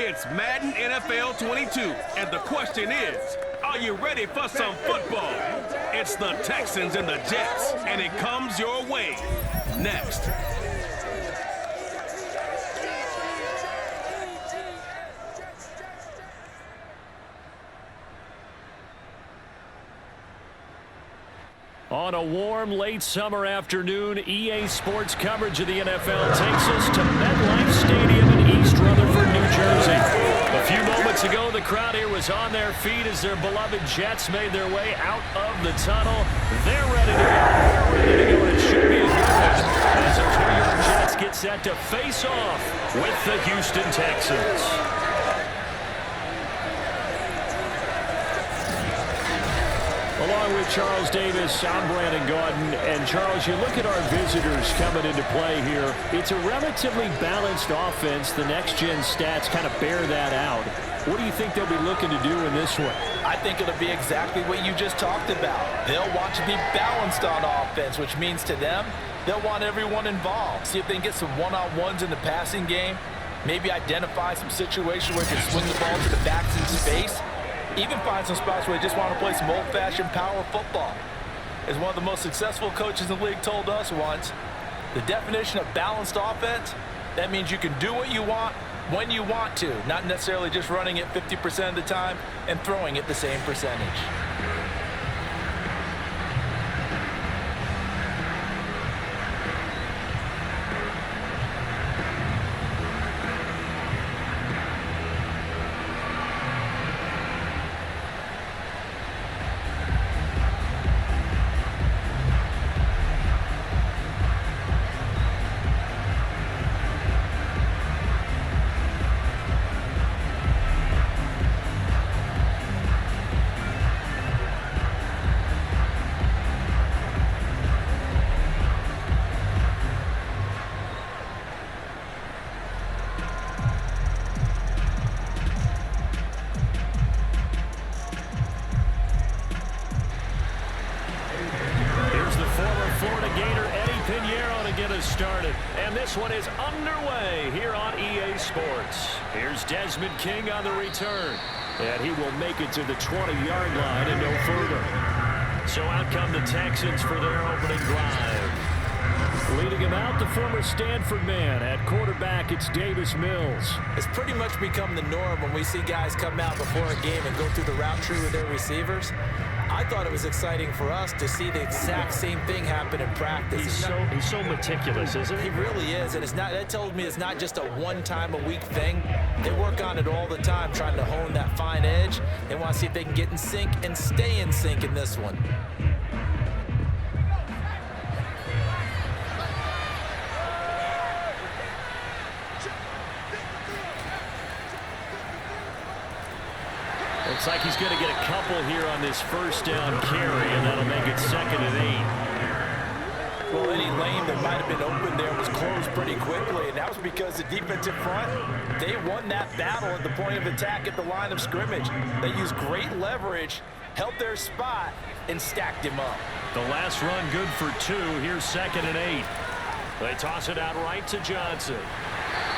It's Madden NFL 22, and the question is, are you ready for some football? It's the Texans and the Jets, and it comes your way next. On a warm, late summer afternoon, EA Sports coverage of the NFL takes us to MetLife Stadium in East Rutherford, New Jersey. A few moments ago, the crowd here was on their feet as their beloved Jets made their way out of the tunnel. They're ready to go. They're ready to go, and it should be a good one as those New York Jets get set to face off with the Houston Texans. Along with Charles Davis, I'm Brandon Gaudin. And Charles, you look at our visitors coming into play here. It's a relatively balanced offense. The next-gen stats kind of bear that out. What do you think they'll be looking to do in this one? I think it'll be exactly what you just talked about. They'll want to be balanced on offense, which means to them, they'll want everyone involved. See if they can get some one-on-ones in the passing game. Maybe identify some situations where they can swing the ball to the backs in space. Even find some spots where they just want to play some old-fashioned power football. As one of the most successful coaches in the league told us once, the definition of balanced offense, that means you can do what you want when you want to, not necessarily just running it 50% of the time and throwing it the same percentage. Started, and this one is underway here on EA Sports. Here's Desmond King on the return, and he will make it to the 20-yard line and no further. So out come the Texans for their opening drive. Leading him out, the former Stanford man. At quarterback, it's Davis Mills. It's pretty much become the norm when we see guys come out before a game and go through the route tree with their receivers. I thought it was exciting for us to see the exact same thing happen in practice. He's so meticulous, isn't he? He really is, and that tells me it's not just a one-time-a-week thing. They work on it all the time, trying to hone that fine edge. They want to see if they can get in sync and stay in sync in this one. Looks like he's going to get a couple here on this first down carry, and that'll make it 2nd and 8. Well, any lane that might have been open there was closed pretty quickly, and that was because the defensive front, they won that battle at the point of attack at the line of scrimmage. They used great leverage, held their spot, and stacked him up. The last run good for 2. Here's 2nd and 8. They toss it out right to Johnson.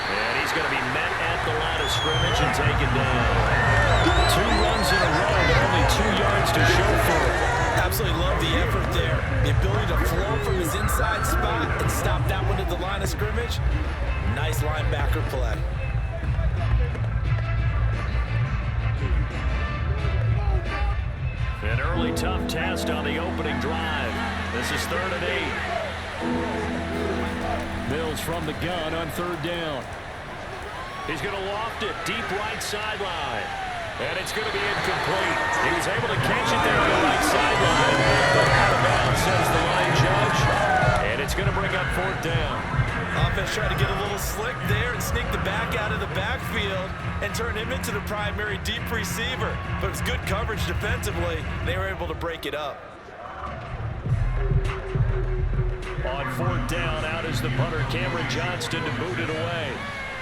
And he's going to be met at the line of scrimmage and taken down. 2 runs in a row, but only 2 yards to show for it. Absolutely love the effort there. The ability to flow from his inside spot and stop that one at the line of scrimmage. Nice linebacker play. An early tough test on the opening drive. This is 3rd and 8. Mills from the gun on 3rd down. He's going to loft it deep right sideline. And it's going to be incomplete. He was able to catch it there on the right sideline. But out of bounds, says the line judge. And it's going to bring up 4th down. Offense tried to get a little slick there and sneak the back out of the backfield and turn him into the primary deep receiver. But it's good coverage defensively. They were able to break it up. On 4th down, out is the punter, Cameron Johnston, to boot it away.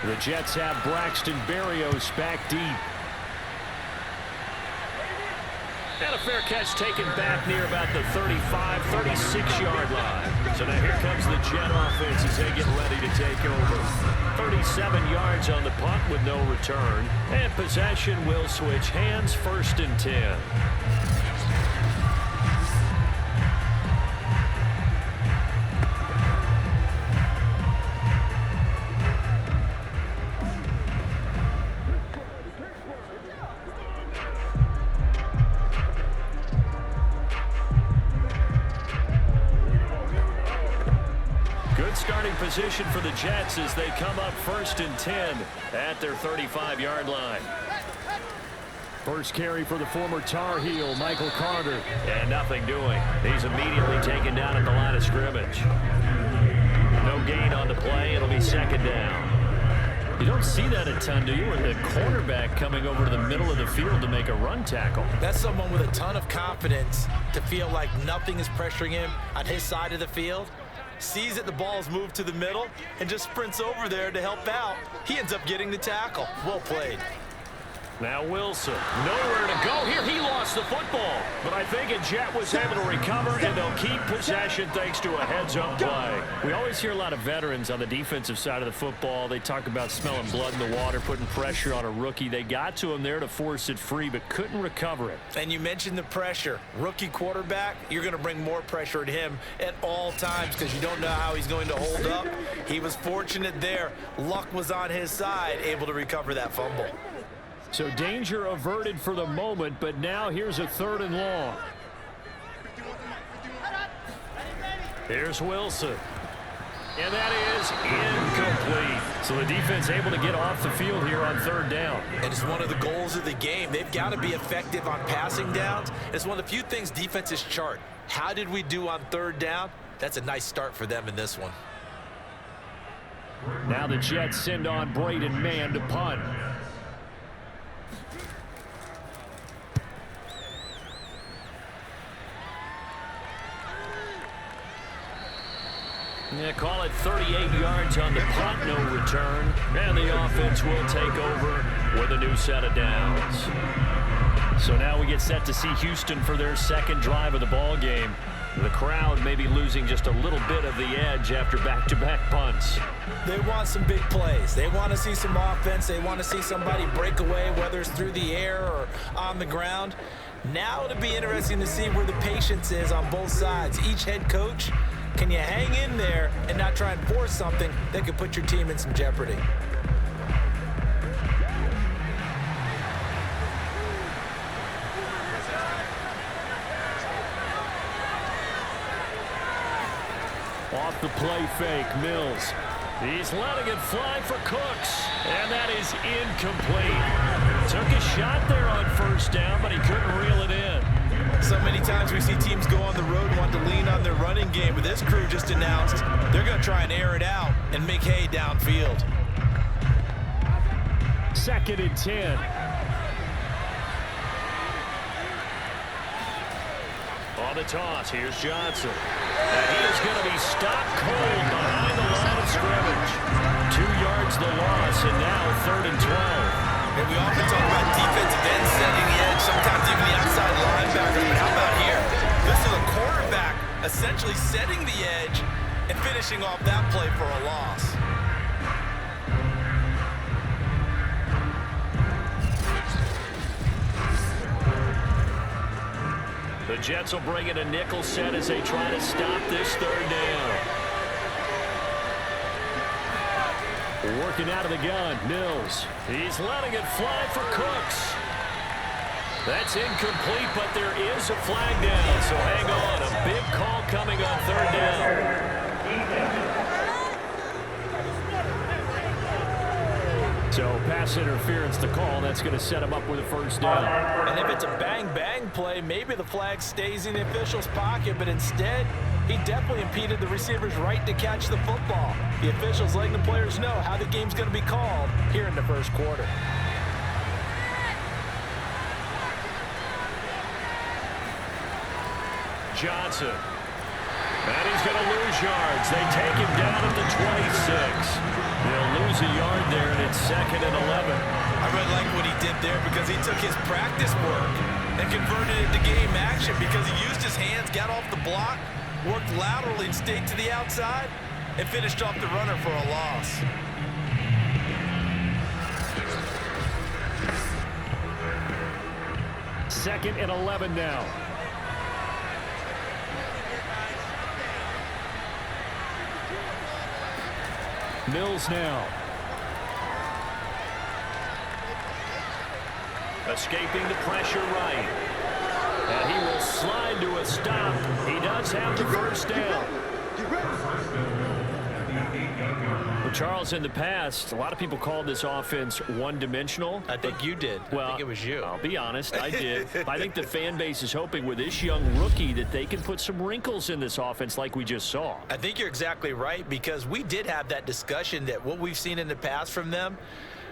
The Jets have Braxton Berrios back deep. And a fair catch taken back near about the 35, 36-yard line. So now here comes the Jet offense as they get ready to take over. 37 yards on the punt with no return. And possession will switch hands, 1st and 10. Starting position for the Jets as they come up 1st and 10 at their 35-yard line. First carry for the former Tar Heel, Michael Carter. And nothing doing. He's immediately taken down at the line of scrimmage. No gain on the play. It'll be 2nd down. You don't see that a ton, do you? With the cornerback coming over to the middle of the field to make a run tackle. That's someone with a ton of confidence to feel like nothing is pressuring him on his side of the field. Sees that the ball is moved to the middle and just sprints over there to help out. He ends up getting the tackle. Well played. Now Wilson, nowhere to go here. He lost the football, but I think a Jet was able to recover, and they'll keep possession thanks to a heads-up play. We always hear a lot of veterans on the defensive side of the football. They talk about smelling blood in the water, putting pressure on a rookie. They got to him there to force it free, but couldn't recover it. And you mentioned the pressure. Rookie quarterback, you're going to bring more pressure at him at all times because you don't know how he's going to hold up. He was fortunate there. Luck was on his side, able to recover that fumble. So danger averted for the moment, but now here's a 3rd and long. Here's Wilson. And that is incomplete. So the defense able to get off the field here on 3rd down. And it's one of the goals of the game. They've got to be effective on passing downs. It's one of the few things defenses chart. How did we do on 3rd down? That's a nice start for them in this one. Now the Jets send on Braden Mann to punt. Yeah, call it 38 yards on the punt, no return. And the offense will take over with a new set of downs. So now we get set to see Houston for their 2nd drive of the ball game. The crowd may be losing just a little bit of the edge after back-to-back punts. They want some big plays. They want to see some offense. They want to see somebody break away, whether it's through the air or on the ground. Now it'll be interesting to see where the patience is on both sides. Each head coach, can you hang in there and not try and force something that could put your team in some jeopardy? Off the play fake, Mills. He's letting it fly for Cooks, and that is incomplete. Took a shot there on 1st down, but he couldn't reel it in. So many times we see teams go on the road and want to lean on their running game, but this crew just announced they're going to try and air it out and make hay downfield. 2nd and 10. On the toss, here's Johnson. And he is going to be stopped cold behind the line of scrimmage. 2 yards the loss, and now 3rd and 12. And we often talk about defensive ends setting the edge, sometimes even the outside linebacker. But how about here? This is a quarterback essentially setting the edge and finishing off that play for a loss. The Jets will bring in a nickel set as they try to stop this 3rd down. Working out of the gun, Mills. He's letting it fly for Cooks. That's incomplete, but there is a flag down, so hang on. A big call coming on 3rd down. So pass interference to call. That's going to set him up with a 1st down. And if it's a bang-bang play, maybe the flag stays in the official's pocket, but instead, he definitely impeded the receiver's right to catch the football. The officials letting the players know how the game's going to be called here in the 1st quarter. Johnson. And he's going to lose yards. They take him down at the 26. They'll lose a yard there, and it's 2nd and 11. I really like what he did there because he took his practice work and converted it to game action because he used his hands, got off the block, worked laterally and stayed to the outside, and finished off the runner for a loss. Second and 11 now. Mills now. Escaping the pressure right. And he will slide to a stop. He does have the first down. Well, Charles, in the past, a lot of people called this offense one-dimensional. I think you did. Well, I think it was you. I'll be honest, I did. I think the fan base is hoping with this young rookie that they can put some wrinkles in this offense like we just saw. I think you're exactly right, because we did have that discussion that what we've seen in the past from them,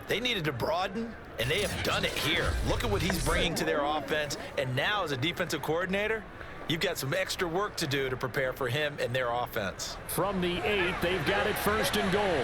they needed to broaden, and they have done it here. Look at what he's bringing to their offense, and now as a defensive coordinator, you've got some extra work to do to prepare for him and their offense. From the 8, they've got it first and goal.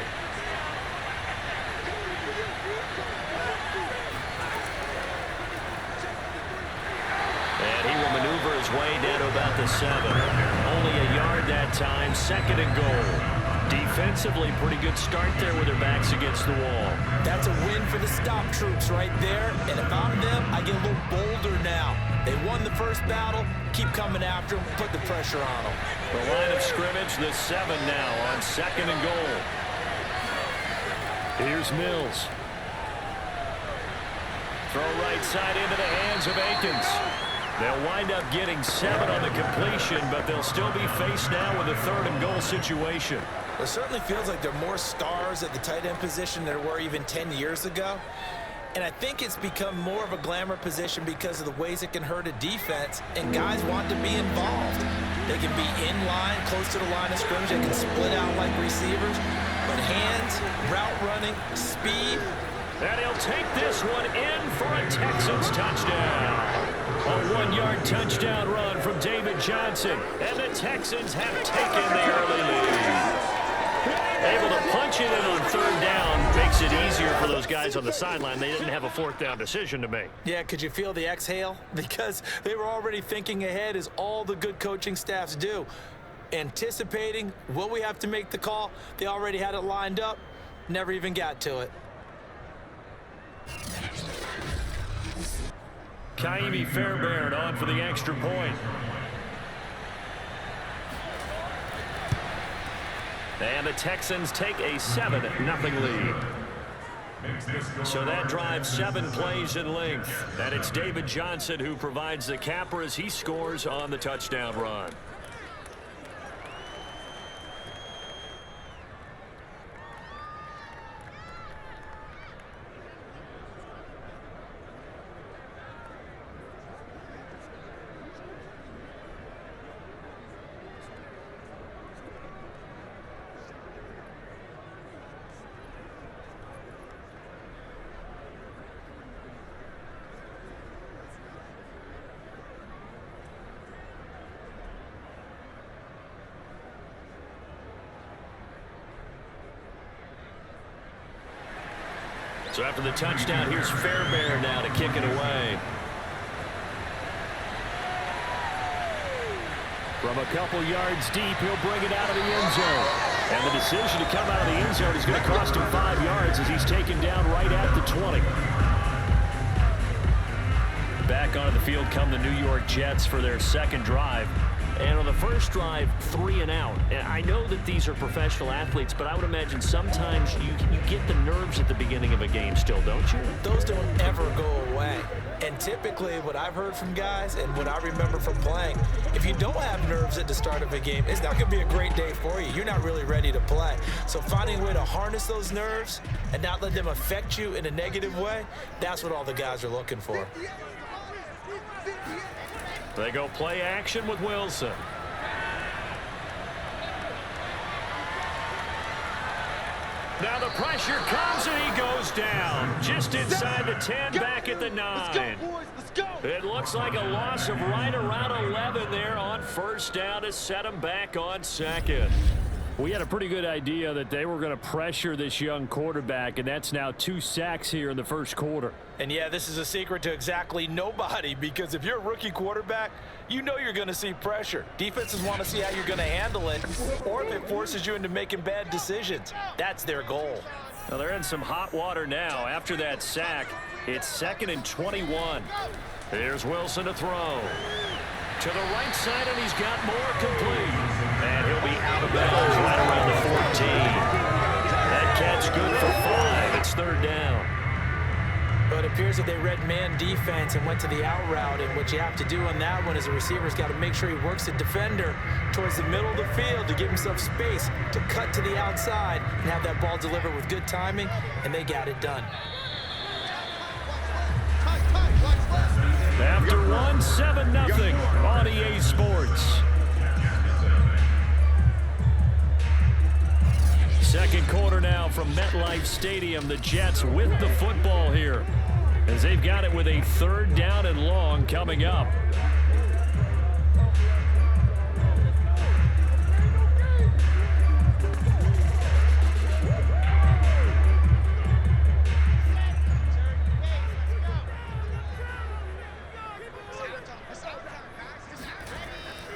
And he will maneuver his way down to about the 7. Only a yard that time, second and goal. Defensively, pretty good start there with their backs against the wall. That's a win for the stop troops right there. And if I'm them, I get a little bolder now. They won the first battle. Keep coming after them. Put the pressure on them. The line of scrimmage, the 7 now on second and goal. Here's Mills. Throw right side into the hands of Akins. They'll wind up getting 7 on the completion, but they'll still be faced now with a third and goal situation. It certainly feels like there are more stars at the tight end position than there were even 10 years ago. And I think it's become more of a glamour position because of the ways it can hurt a defense, and guys want to be involved. They can be in line, close to the line of scrimmage. They can split out like receivers. But hands, route running, speed. And he'll take this one in for a Texans touchdown. A 1-yard touchdown run from David Johnson. And the Texans have taken the early lead. Able to punch it in on third down makes it easier for those guys on the sideline. They didn't have a fourth down decision to make. Yeah, could you feel the exhale? Because they were already thinking ahead, as all the good coaching staffs do. Anticipating, will we have to make the call? They already had it lined up. Never even got to it. Kaimi Fairbairn on for the extra point. And the Texans take a 7-0 lead. So that drives 7 plays in length. And it's David Johnson who provides the capper as he scores on the touchdown run. So after the touchdown, here's Fairbairn now to kick it away. From a couple yards deep, he'll bring it out of the end zone. And the decision to come out of the end zone is going to cost him 5 yards as he's taken down right at the 20. Back onto the field come the New York Jets for their second drive. And on the first drive, 3 and out. And I know that these are professional athletes, but I would imagine sometimes you get the nerves at the beginning of a game still, don't you? Those don't ever go away. And typically what I've heard from guys and what I remember from playing, if you don't have nerves at the start of a game, it's not going to be a great day for you. You're not really ready to play. So finding a way to harness those nerves and not let them affect you in a negative way, that's what all the guys are looking for. They go play action with Wilson. Now the pressure comes and he goes down. Just inside the 10, back at the 9. Let's go, boys. Let's go. It looks like a loss of right around 11 there on first down to set him back on second. We had a pretty good idea that they were going to pressure this young quarterback, and that's now 2 sacks here in the first quarter. And yeah, this is a secret to exactly nobody, because if you're a rookie quarterback, you know you're going to see pressure. Defenses want to see how you're going to handle it, or if it forces you into making bad decisions. That's their goal. Well, they're in some hot water now. After that sack, it's 2nd and 21. Here's Wilson to throw. To the right side, and he's got more complete. And he'll be out of bounds right around the 14. That catch good for 5. It's 3rd down. But it appears that they read man defense and went to the out route. And what you have to do on that one is the receiver's got to make sure he works the defender towards the middle of the field to give himself space to cut to the outside and have that ball delivered with good timing, and they got it done. After 1, 7-0 on EA Sports. Second quarter now from MetLife Stadium. The Jets with the football here as they've got it with a 3rd down and long coming up.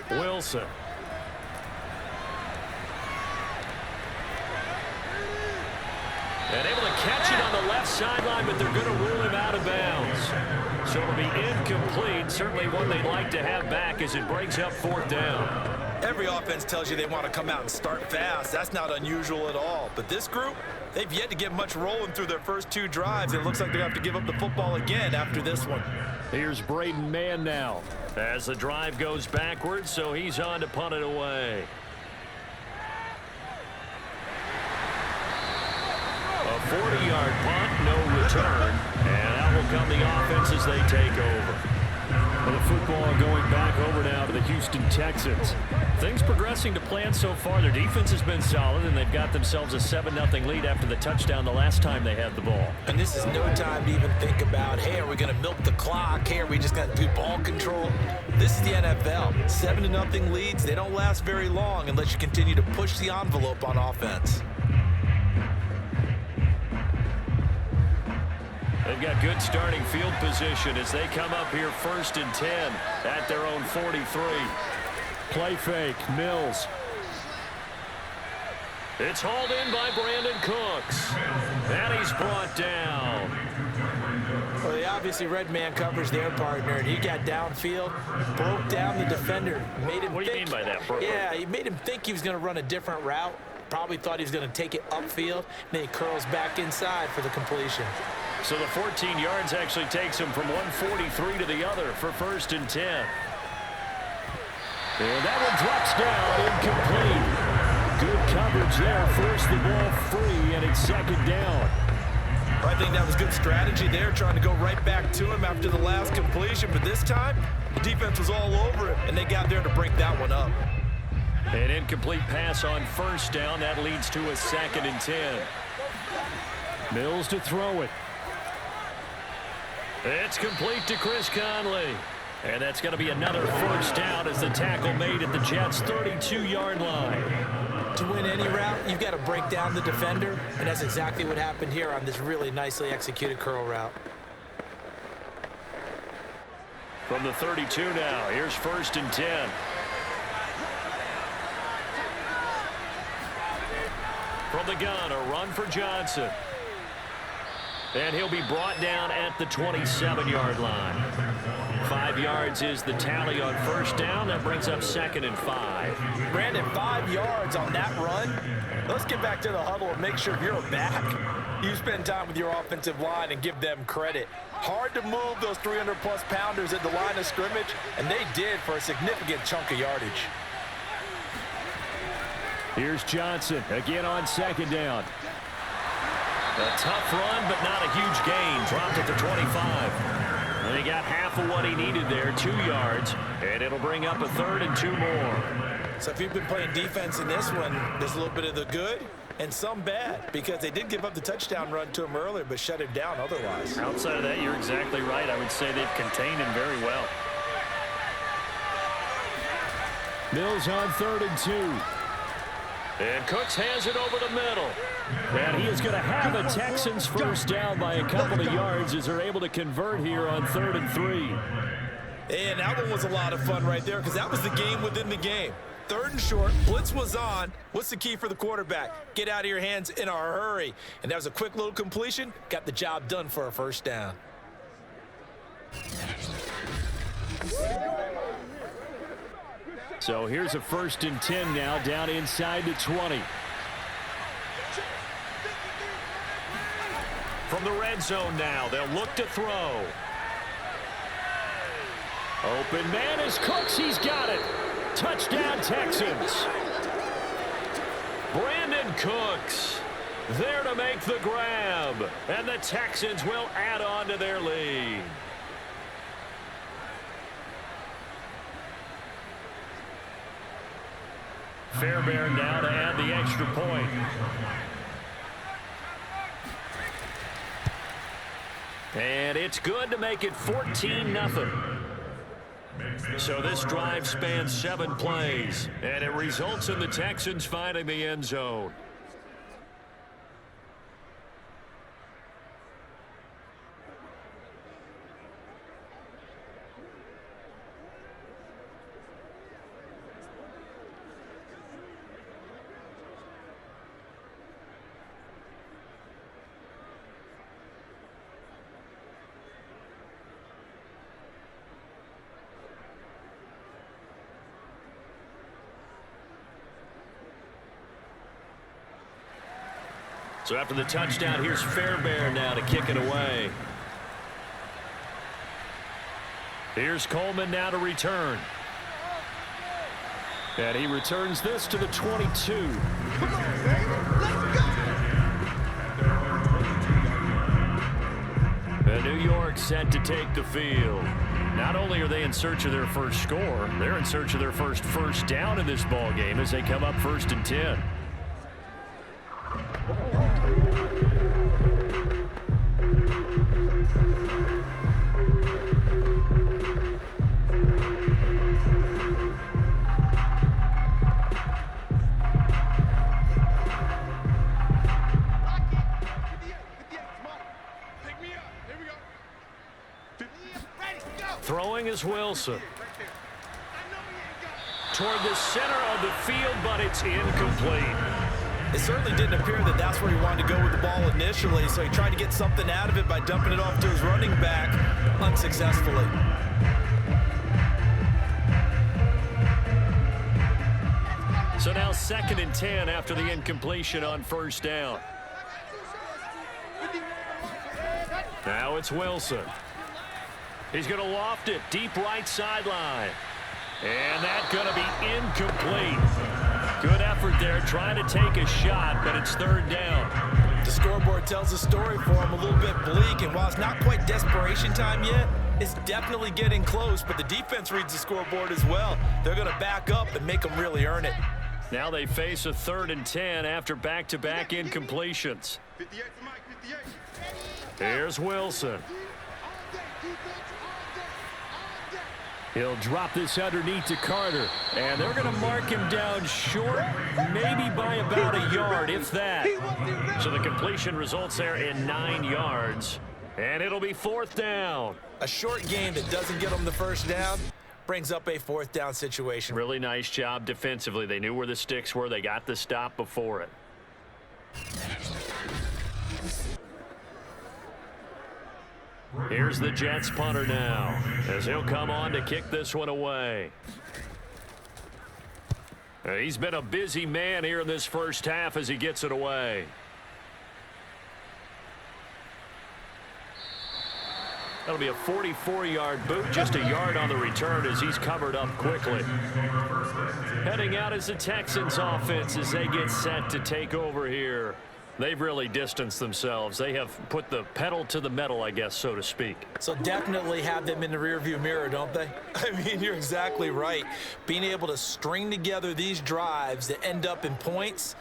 Wilson. And able to catch it on the left sideline, but they're going to rule him out of bounds. So it'll be incomplete. Certainly one they'd like to have back as it brings up 4th down. Every offense tells you they want to come out and start fast. That's not unusual at all. But this group, they've yet to get much rolling through their first 2 drives. It looks like they have to give up the football again after this one. Here's Braden Mann now as the drive goes backwards, so he's on to punt it away. A 40-yard punt, no return, and out will come the offense as they take over. Well, the football going back over now to the Houston Texans. Things progressing to plan so far. Their defense has been solid, and they've got themselves a 7-0 lead after the touchdown the last time they had the ball. And this is no time to even think about, hey, are we going to milk the clock? Hey, are we just going to do ball control? This is the NFL. 7-0 leads, they don't last very long unless you continue to push the envelope on offense. They've got good starting field position as they come up here 1st and 10 at their own 43. Play fake, Mills. It's hauled in by Brandon Cooks. And he's brought down. Well, they obviously read man coverage their partner, and he got downfield, broke down the defender, made him What do you mean by that, bro? Yeah, he made him think he was going to run a different route. Probably thought he was going to take it upfield, and then he curls back inside for the completion. So the 14 yards actually takes him from 143 to the other for 1st and 10. And that one drops down, incomplete. Good coverage there, forced the ball free, and it's 2nd down. I think that was good strategy there, trying to go right back to him after the last completion. But this time, the defense was all over him, and they got there to break that one up. An incomplete pass on 1st down. That leads to a 2nd and 10. Mills to throw it. It's complete to Chris Conley. And that's going to be another 1st down as the tackle made at the Jets' 32-yard line. To win any route, you've got to break down the defender, and that's exactly what happened here on this really nicely executed curl route. From the 32 now, here's 1st and 10. From the gun, a run for Johnson. And he'll be brought down at the 27-yard line. 5 yards is the tally on 1st down. That brings up 2nd and 5. Brandon, 5 yards on that run. Let's get back to the huddle and make sure you're back. You spend time with your offensive line and give them credit. Hard to move those 300-plus pounders at the line of scrimmage, and they did for a significant chunk of yardage. Here's Johnson again on 2nd down. A tough run, but not a huge gain. Dropped at the 25. And he got half of what he needed there, 2 yards. And it'll bring up a 3rd and 2 more. So if you've been playing defense in this one, there's a little bit of the good and some bad, because they did give up the touchdown run to him earlier, but shut him down otherwise. Outside of that, you're exactly right. I would say they've contained him very well. Mills on 3rd and 2. And Cooks has it over the middle. And he is going to have a Texans first down by a couple of yards as they're able to convert here on 3rd and 3. And that one was a lot of fun right there because that was the game within the game. 3rd and short, blitz was on. What's the key for the quarterback? Get out of your hands in a hurry. And that was a quick little completion. Got the job done for a first down. So here's a 1st and 10 now, down inside the 20. From the red zone now, they'll look to throw. Open man is Cooks. He's got it. Touchdown, Texans. Brandon Cooks there to make the grab. And the Texans will add on to their lead. Fairbairn now to add the extra point. And it's good to make it 14-0. So this drive spans 7 plays, and it results in the Texans finding the end zone. So after the touchdown, here's Fairbairn now to kick it away. Here's Coleman now to return. And he returns this to the 22. Come on, man. Let's go. And New York set to take the field. Not only are they in search of their first score, they're in search of their first down in this ball game as they come up 1st and 10. Throwing is Wilson. Toward the center of the field, but it's incomplete. It certainly didn't appear that that's where he wanted to go with the ball initially, so he tried to get something out of it by dumping it off to his running back unsuccessfully. So now 2nd and 10 after the incompletion on 1st down. Now it's Wilson. He's going to loft it deep right sideline. And that's going to be incomplete. Good effort there trying to take a shot, but it's 3rd down. The scoreboard tells a story for him, a little bit bleak, and while it's not quite desperation time yet, it's definitely getting close, but the defense reads the scoreboard as well. They're going to back up and make them really earn it. Now they face a 3rd and 10 after back-to-back incompletions. Here's Wilson. He'll drop this underneath to Carter, and they're going to mark him down short, maybe by about a yard, if that. So the completion results there in 9 yards, and it'll be 4th down. A short game that doesn't get them the first down brings up a 4th down situation. Really nice job defensively. They knew where the sticks were. They got the stop before it. Here's the Jets punter now, as he'll come on to kick this one away. He's been a busy man here in this first half as he gets it away. That'll be a 44-yard boot, just a yard on the return as he's covered up quickly. Heading out is the Texans offense as they get set to take over here. They've really distanced themselves. They have put the pedal to the metal, I guess, so to speak. So definitely have them in the rearview mirror, don't they? I mean, you're exactly right. Being able to string together these drives that end up in points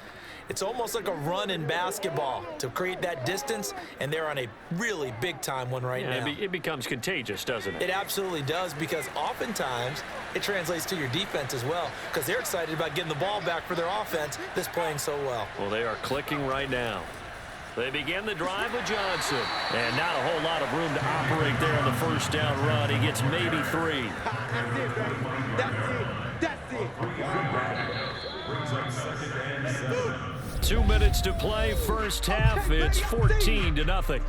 It's almost like a run in basketball to create that distance, and they're on a really big-time one right now. It becomes contagious, doesn't it? It absolutely does, because oftentimes it translates to your defense as well, because they're excited about getting the ball back for their offense that's playing so well. Well, they are clicking right now. They begin the drive with Johnson. And not a whole lot of room to operate there on the first down run. He gets maybe 3. That's it. 2 minutes to play, first half. It's 14-0.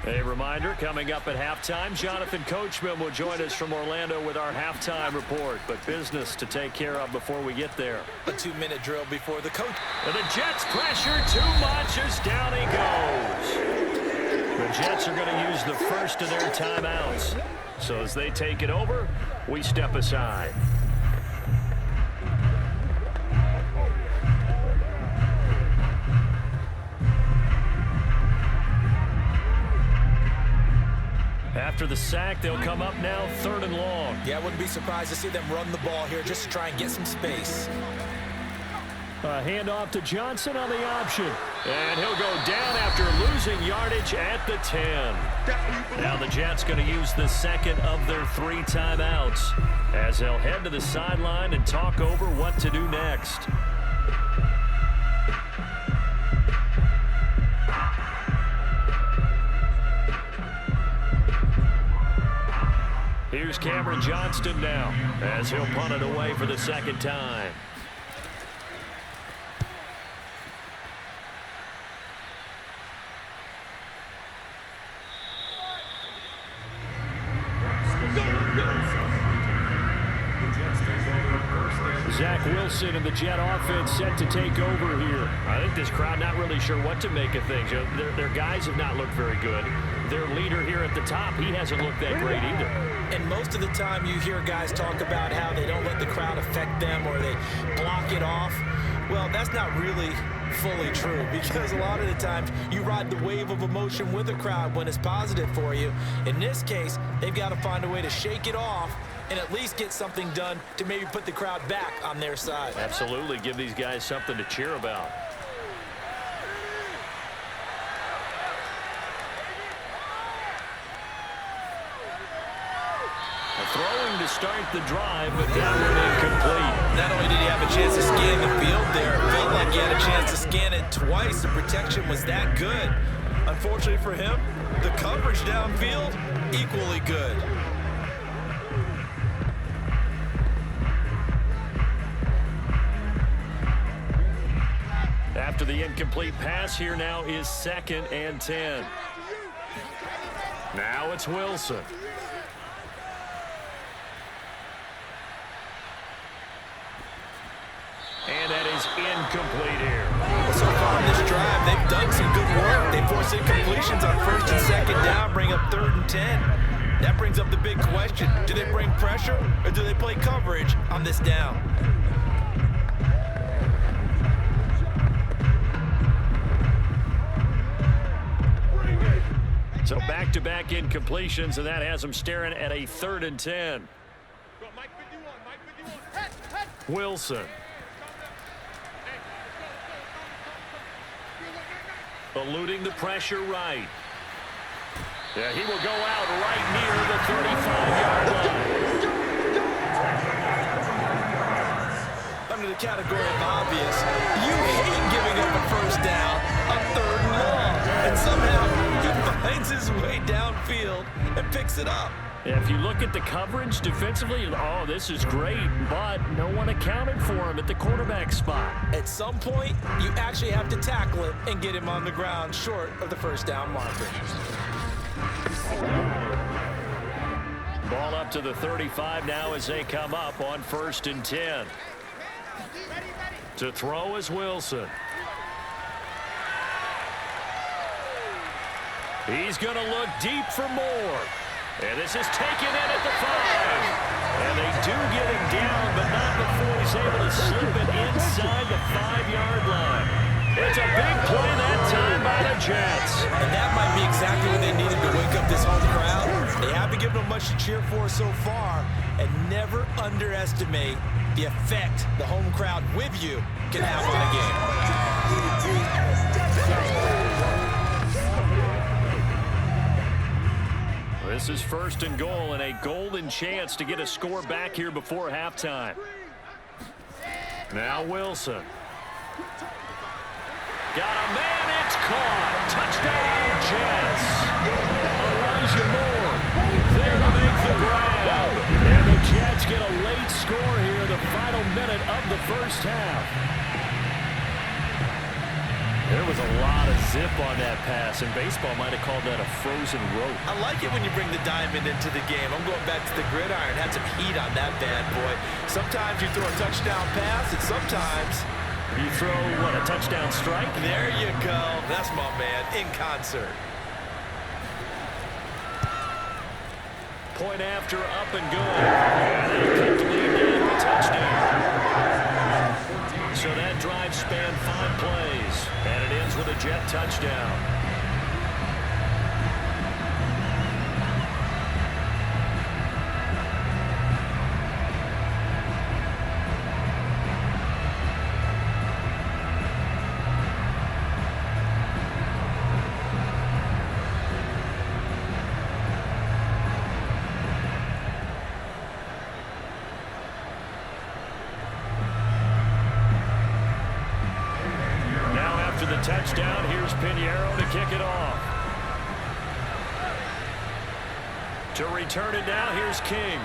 A reminder, coming up at halftime, Jonathan Coachman will join us from Orlando with our halftime report. But business to take care of before we get there. A 2-minute drill before the coach. And the Jets pressure too much as down he goes. The Jets are going to use the first of their timeouts. So as they take it over, we step aside. After the sack, they'll come up now 3rd and long. Yeah, I wouldn't be surprised to see them run the ball here just to try and get some space. A handoff to Johnson on the option. And he'll go down after losing yardage at the 10. Now the Jets going to use the second of their 3 timeouts as they'll head to the sideline and talk over what to do next. Here's Cameron Johnston now as he'll punt it away for the second time. Zach Wilson and the Jet offense set to take over here. I think this crowd not really sure what to make of things. Their guys have not looked very good. Their leader here at the top, he hasn't looked that great either. And most of the time you hear guys talk about how they don't let the crowd affect them or they block it off. Well, that's not really fully true, because a lot of the times you ride the wave of emotion with the crowd when it's positive for you. In this case, they've got to find a way to shake it off and at least get something done to maybe put the crowd back on their side. Absolutely. Give these guys something to cheer about. Throwing to start the drive, but that one incomplete. Not only did he have a chance to scan the field there, it felt like he had a chance to scan it twice. The protection was that good. Unfortunately for him, the coverage downfield, equally good. After the incomplete pass, here now is 2nd and 10. Now it's Wilson. And that is incomplete here. So far in this drive, they've done some good work. They forced incompletions on 1st and 2nd down, bring up 3rd and 10. That brings up the big question. Do they bring pressure or do they play coverage on this down? So back-to-back incompletions, and that has them staring at a 3rd and 10. Wilson. Eluding the pressure right. Yeah, he will go out right near the 35-yard line. Under the category of obvious, you hate giving up a first down on 3rd and long. And somehow he finds his way downfield and picks it up. Yeah, if you look at the coverage defensively, oh, this is great, but no one accounted for him at the quarterback spot. At some point, you actually have to tackle him and get him on the ground short of the first down marker. Ball up to the 35 now as they come up on 1st and 10. To throw is Wilson. He's going to look deep for more. And this is taken in at the 5. And they do get him down, but not before he's able to slip it inside the 5-yard line. It's a big play that time by the Jets. And that might be exactly what they much to cheer for so far, and never underestimate the effect the home crowd with you can have on a game. This is 1st and goal and a golden chance to get a score back here before halftime. Now Wilson. Got a man, it's caught. Touchdown, Jets. Elijah Moore there to make the grab. And the Jets get a late score here, the final minute of the first half. There was a lot of zip on that pass, and baseball might have called that a frozen rope. I like it when you bring the diamond into the game. I'm going back to the gridiron. Had some heat on that bad boy. Sometimes you throw a touchdown pass, and sometimes you throw, what, a touchdown strike? There you go. That's my man, in concert. Point after, up and good. And they'll cut the lead down to a touchdown. So that drive spanned 5 plays, and it ends with a Jet touchdown. Touchdown, here's Pinheiro to kick it off. To return it now, here's King.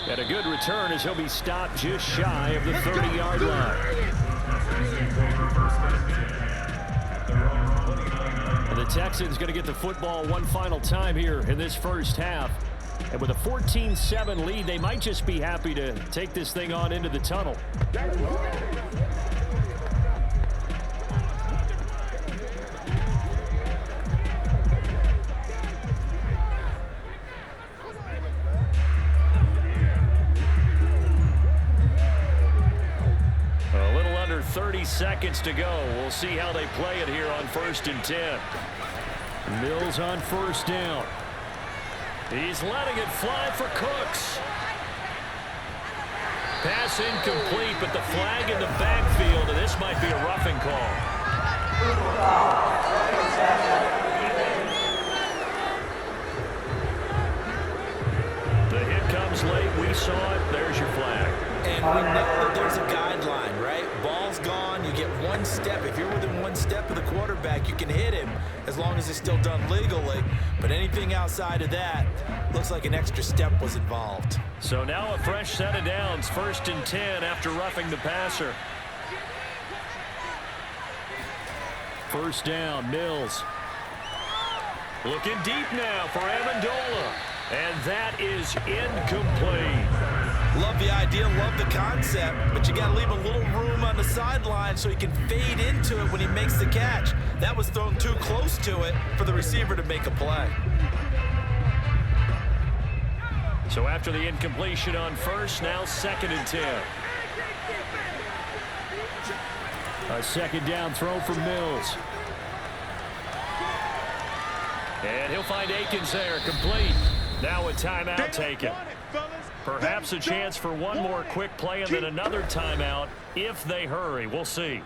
And a good return as he'll be stopped just shy of the 30-yard line. And the Texans going to get the football one final time here in this first half. And with a 14-7 lead, they might just be happy to take this thing on into the tunnel. A little under 30 seconds to go. We'll see how they play it here on 1st and 10. Mills on 1st down. He's letting it fly for Cooks. Pass incomplete, but the flag in the backfield, and this might be a roughing call. The hit comes late. We saw it. There's your flag. And we know that there's a guideline, right? Ball's gone. You get 1 step. If you're within 1 step of the quarterback, you can hit him as long as it's still done legally. But anything outside of that, looks like an extra step was involved. So now a fresh set of downs. 1st and 10 after roughing the passer. 1st down, Mills. Looking deep now for Amendola. And that is incomplete. Love the idea, love the concept, but you got to leave a little room on the sideline so he can fade into it when he makes the catch. That was thrown too close to it for the receiver to make a play. So after the incompletion on 1st, now 2nd and 10. A 2nd down throw for Mills. And he'll find Akins there, complete. Now a timeout taken. Perhaps a chance for one more quick play and then another timeout if they hurry. We'll see.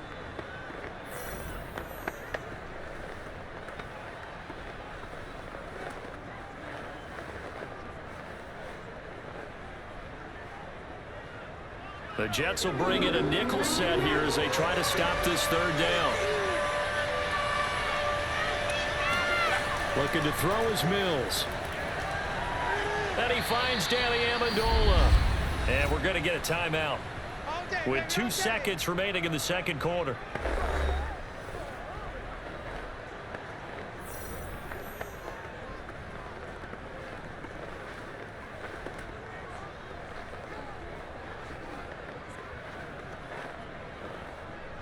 The Jets will bring in a nickel set here as they try to stop this 3rd down. Looking to throw is Mills. And he finds Danny Amendola. And we're going to get a timeout with 2 seconds remaining in the 2nd quarter.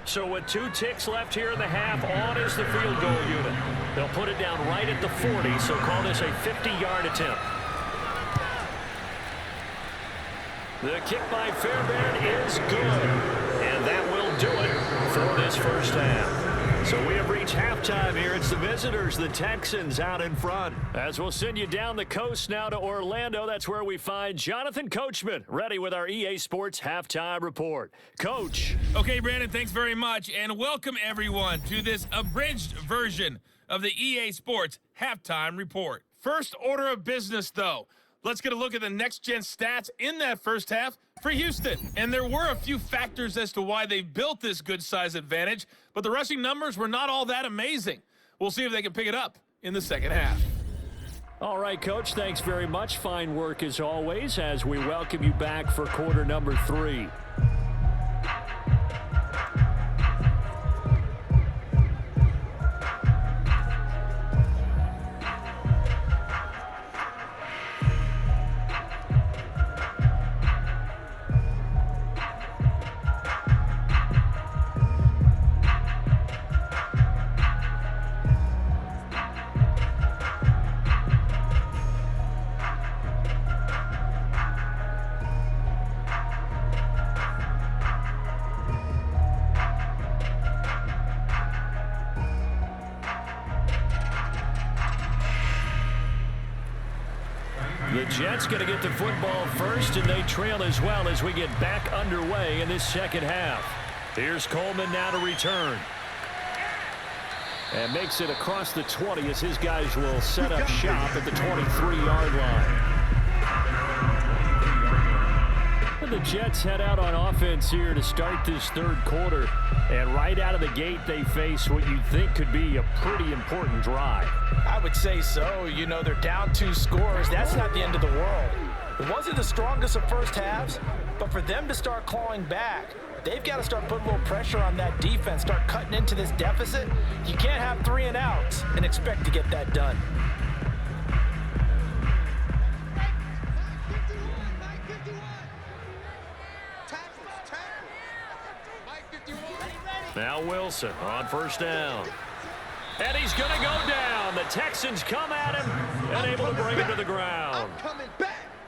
So with 2 ticks left here in the half, on is the field goal unit. They'll put it down right at the 40, so call this a 50-yard attempt. The kick by Fairbairn is good, and that will do it for this first half. So we have reached halftime here. It's the visitors, the Texans, out in front. As we'll send you down the coast now to Orlando, that's where we find Jonathan Coachman, ready with our EA Sports halftime report. Coach. Okay, Brandon, thanks very much, and welcome everyone to this abridged version of the EA Sports halftime report. First order of business, though. Let's get a look at the next-gen stats in that first half for Houston. And there were a few factors as to why they built this good-size advantage, but the rushing numbers were not all that amazing. We'll see if they can pick it up in the second half. All right, Coach, thanks very much. Fine work as always as we welcome you back for quarter number 3. The Jets going to get the football first, and they trail as well as we get back underway in this second half. Here's Coleman now to return. And makes it across the 20 as his guys will set up shop at the 23-yard line. The Jets head out on offense here to start this third quarter. And right out of the gate, they face what you'd think could be a pretty important drive. I would say so. You know, they're down 2 scores. That's not the end of the world. It wasn't the strongest of first halves, but for them to start clawing back, they've got to start putting a little pressure on that defense, start cutting into this deficit. You can't have 3 and outs and expect to get that done. Now Wilson on first down. And he's going to go down. The Texans come at him and able to bring him to the ground.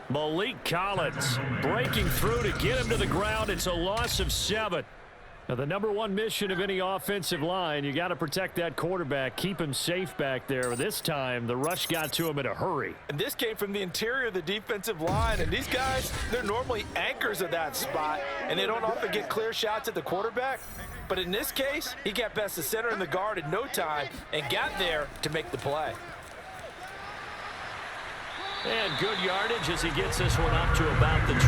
Malik Collins breaking through to get him to the ground. It's a loss of 7. Now, the number one mission of any offensive line, you got to protect that quarterback, keep him safe back there. This time, the rush got to him in a hurry. And this came from the interior of the defensive line. And these guys, they're normally anchors of that spot, and they don't often get clear shots at the quarterback. But in this case, he got past the center and the guard in no time and got there to make the play. And good yardage as he gets this one up to about the 23.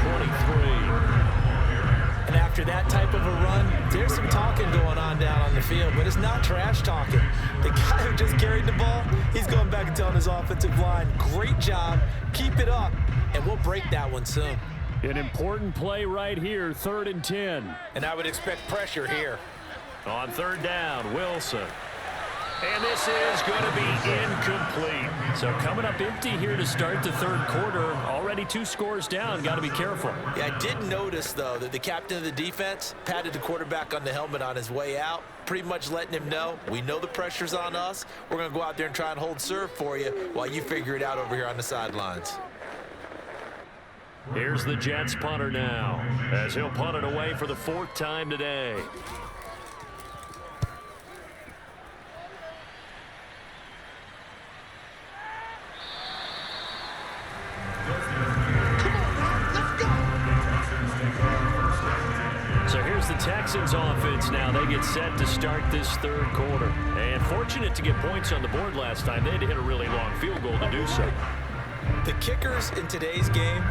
And after that type of a run, there's some talking going on down on the field, but it's not trash talking. The guy who just carried the ball, he's going back and telling his offensive line, great job, keep it up, and we'll break that one soon. An important play right here, 3rd and 10. And I would expect pressure here. On 3rd down, Wilson. And this is going to be incomplete. So coming up empty here to start the third quarter. Already 2 scores down. Got to be careful. Yeah, I did notice, though, that the captain of the defense patted the quarterback on the helmet on his way out, pretty much letting him know, we know the pressure's on us. We're going to go out there and try and hold serve for you while you figure it out over here on the sidelines. Here's the Jets punter now, as he'll punt it away for the 4th time today. So here's the Texans offense now. They get set to start this third quarter. And fortunate to get points on the board last time. They had to hit a really long field goal to do so. The kickers in today's game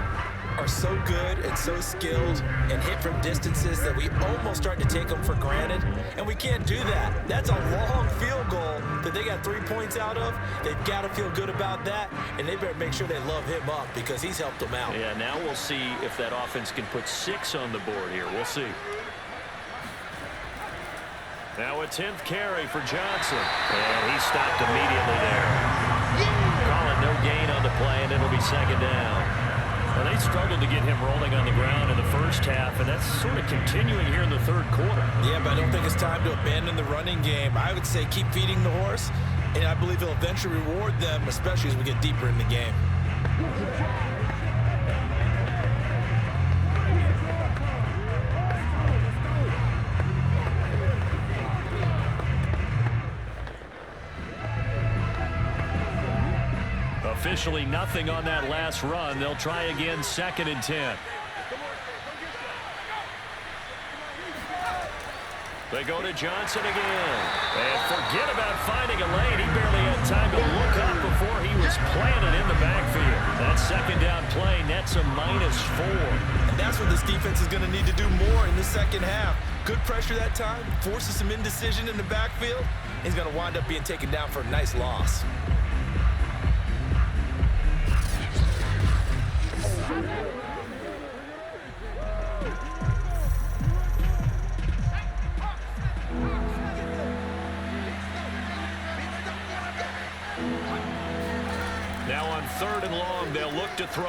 are so good and so skilled and hit from distances that we almost start to take them for granted, and we can't do that. That's a long field goal that they got 3 points out of. They've got to feel good about that, and they better make sure they love him up because he's helped them out. Yeah, now we'll see if that offense can put 6 on the board here. We'll see. Now a 10th carry for Johnson, and he stopped immediately there. Calling no gain on the play, and it'll be 2nd down. Well, they struggled to get him rolling on the ground in the first half, and that's sort of continuing here in the third quarter. Yeah, but I don't think it's time to abandon the running game. I would say keep feeding the horse, and I believe he'll eventually reward them, especially as we get deeper in the game. officially nothing on that last run. They'll try again, 2nd and 10. They go to Johnson again. And forget about finding a lane. He barely had time to look up before he was planted in the backfield. That 2nd down play nets a -4. And that's what this defense is going to need to do more in the second half. Good pressure that time, forces some indecision in the backfield. He's going to wind up being taken down for a nice loss. Now on 3rd and long, they'll look to throw.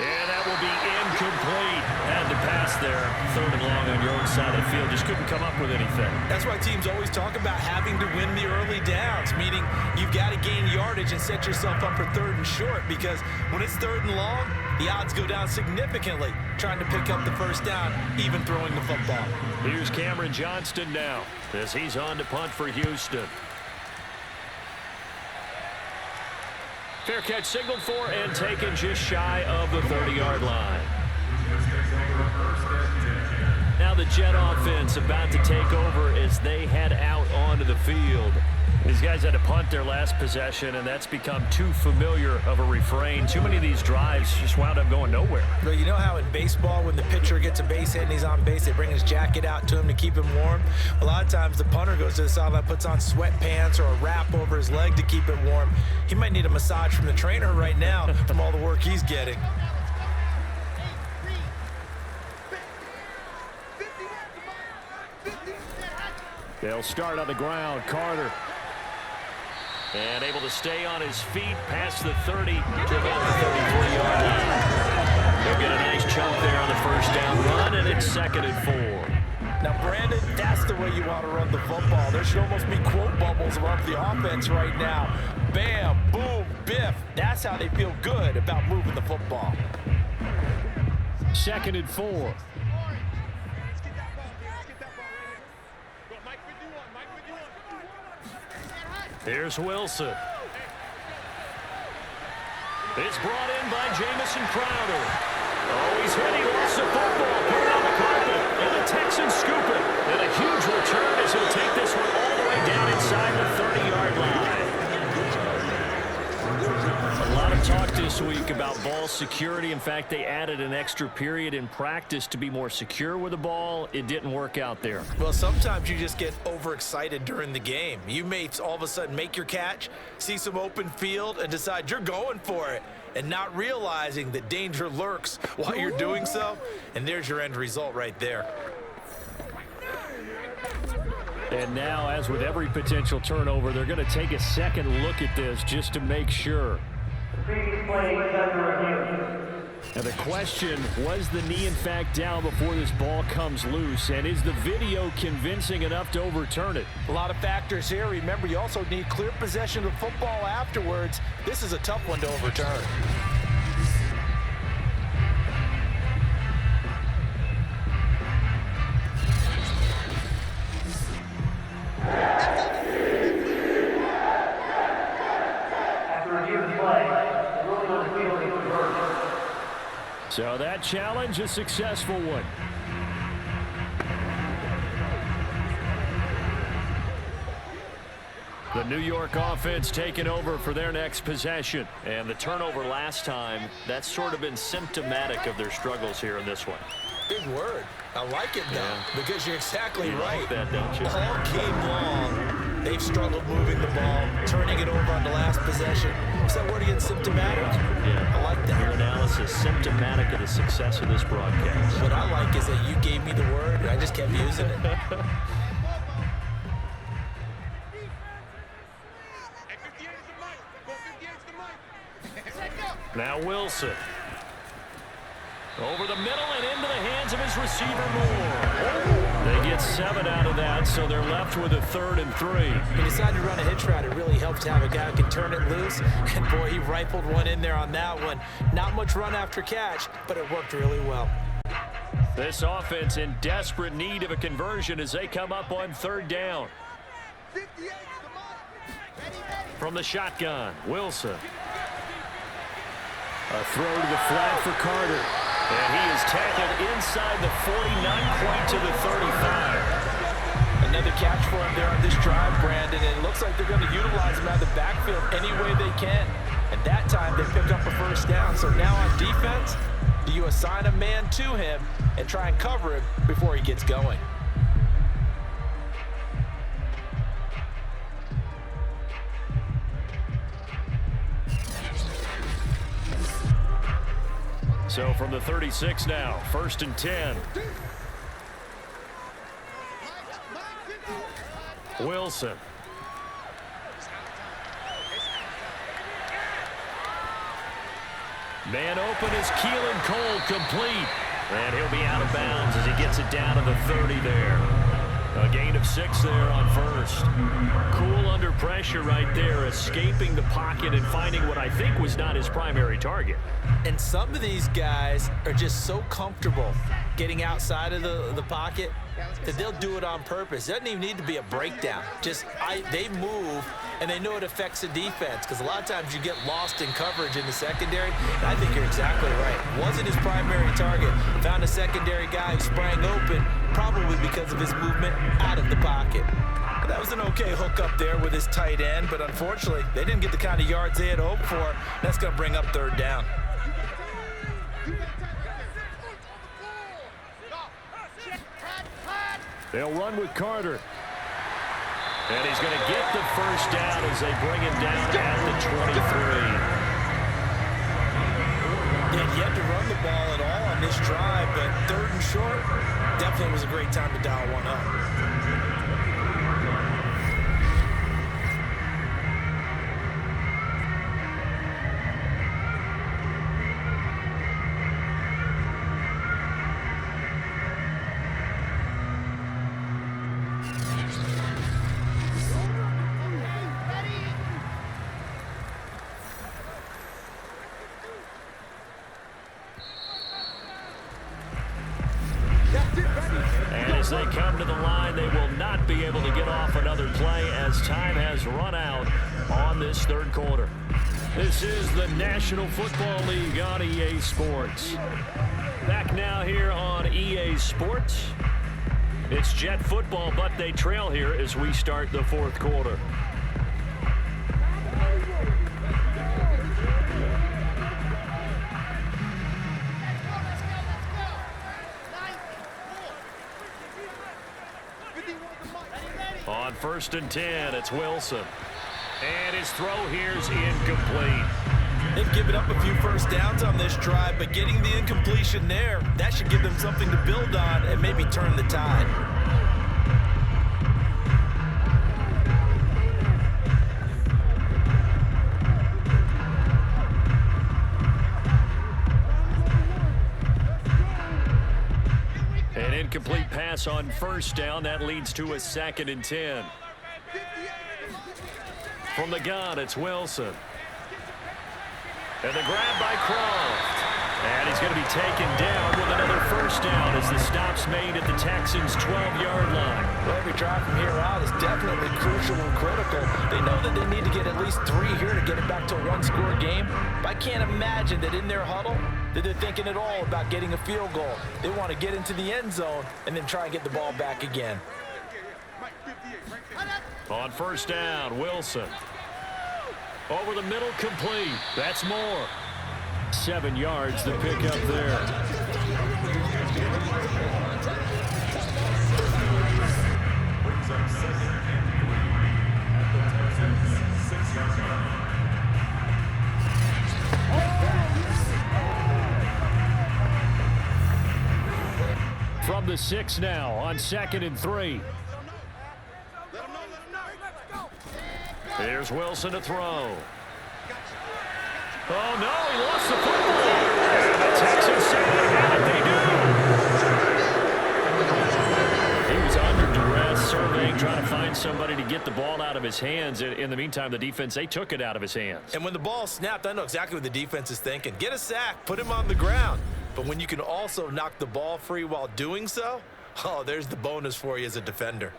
And that will be incomplete. Had to pass there. 3rd and long on your own side of the field. Just couldn't come up with anything. That's why teams always talk about having to win the early downs, meaning you've got to gain yardage and set yourself up for 3rd and short, because when it's 3rd and long, the odds go down significantly trying to pick up the 1st down, even throwing the football. Here's Cameron Johnston now as he's on to punt for Houston. Fair catch signaled for and taken just shy of the 30-yard line. Now the Jet offense about to take over as they head out onto the field. These guys had to punt their last possession, and that's become too familiar of a refrain. Too many of these drives just wound up going nowhere. But you know how in baseball, when the pitcher gets a base hit and he's on base, they bring his jacket out to him to keep him warm? A lot of times the punter goes to the sideline, puts on sweatpants or a wrap over his leg to keep it warm. He might need a massage from the trainer right now from all the work he's getting. They'll start on the ground. Carter. And able to stay on his feet past the 30 to about the 33-yard line. They'll get a nice chunk there on the 1st down run, and it's 2nd and 4. Now, Brandon, that's the way you want to run the football. There should almost be quote bubbles above the offense right now. Bam, boom, biff. That's how they feel good about moving the football. 2nd and 4. Here's Wilson. It's brought in by Jamison Crowder. Oh, he's hit. He lost the football. Put it on the carpet. And the Texans scoop it. And a huge return as he'll take this one all the way down inside the 30-yard line. A lot of talk this week about ball security. In fact, they added an extra period in practice to be more secure with the ball. It didn't work out there. Well, sometimes you just get overexcited during the game. You may all of a sudden make your catch, see some open field, and decide you're going for it, and not realizing that danger lurks while you're doing so. And there's your end result right there. And now, as with every potential turnover, they're going to take a second look at this just to make sure. And the question, was the knee in fact down before this ball comes loose? And is the video convincing enough to overturn it? A lot of factors here. Remember, you also need clear possession of the football afterwards. This is a tough one to overturn. So that challenge, a successful one. The New York offense taking over for their next possession. And the turnover last time, that's sort of been symptomatic of their struggles here in this one. Big word. I like it, though, because you're exactly right. Like that, don't you? All game long, they've struggled moving the ball, turning it over on the last possession. Is that word again, symptomatic? Yeah. I like that. Your analysis, symptomatic of the success of this broadcast. What I like is that you gave me the word, and I just kept using it. Now Wilson. Over the middle and into the hands of his receiver Moore. They get 7 out of that, so they're left with a 3rd and 3. He decided to run a hitch route. It really helps to have a guy who can turn it loose. And boy, he rifled one in there on that one. Not much run after catch, but it worked really well. This offense in desperate need of a conversion as they come up on 3rd down. From the shotgun, Wilson. A throw to the flat for Carter. And he is tackled inside the 40, not quite to the 35. Another catch for him there on this drive, Brandon. And it looks like they're going to utilize him out of the backfield any way they can. At that time, they pick up a first down. So now on defense, do you assign a man to him and try and cover him before he gets going? So from the 36 now, 1st and 10. Wilson. Man open is Keelan Cole, complete. And he'll be out of bounds as he gets it down to the 30 there. A gain of 6 there on first. Cool under pressure right there, escaping the pocket and finding what I think was not his primary target. And some of these guys are just so comfortable getting outside of the pocket that they'll do it on purpose. It doesn't even need to be a breakdown. Just they move, and they know it affects the defense, because a lot of times you get lost in coverage in the secondary. And I think you're exactly right. Wasn't his primary target. Found a secondary guy who sprang open, probably because of his movement out of the pocket. That was an okay hook up there with his tight end, but unfortunately, they didn't get the kind of yards they had hoped for. That's going to bring up 3rd down. They'll run with Carter. And he's going to get the first down as they bring him down at the 23. Yeah, yet to run the ball at all on this drive, but 3rd and short, definitely was a great time to dial one up. And as they come to the line, they will not be able to get off another play as time has run out on this 3rd quarter. This is the National Football League on EA Sports. Back now here on EA Sports. It's Jet football, but they trail here as we start the 4th quarter. On 1st and 10, it's Wilson. And his throw here's incomplete. They've given up a few first downs on this drive, but getting the incompletion there, that should give them something to build on and maybe turn the tide. An incomplete pass on first down. That leads to a 2nd and 10. From the gun, it's Wilson. And the grab by Croft. And he's going to be taken down with another first down as the stop's made at the Texans' 12-yard line. Well, every drive from here out is definitely crucial and critical. They know that they need to get at least 3 here to get it back to a one-score game. But I can't imagine that in their huddle that they're thinking at all about getting a field goal. They want to get into the end zone and then try and get the ball back again. On first down, Wilson. Over the middle, complete. That's more. 7 yards to pick up there. From the 6 now on 2nd and 3. Here's Wilson to throw. Oh, no, he lost the football. And the Texans say, how did they do? He was under duress, surveying, trying to find somebody to get the ball out of his hands. In the meantime, the defense, they took it out of his hands. And when the ball snapped, I know exactly what the defense is thinking. Get a sack, put him on the ground. But when you can also knock the ball free while doing so, oh, there's the bonus for you as a defender.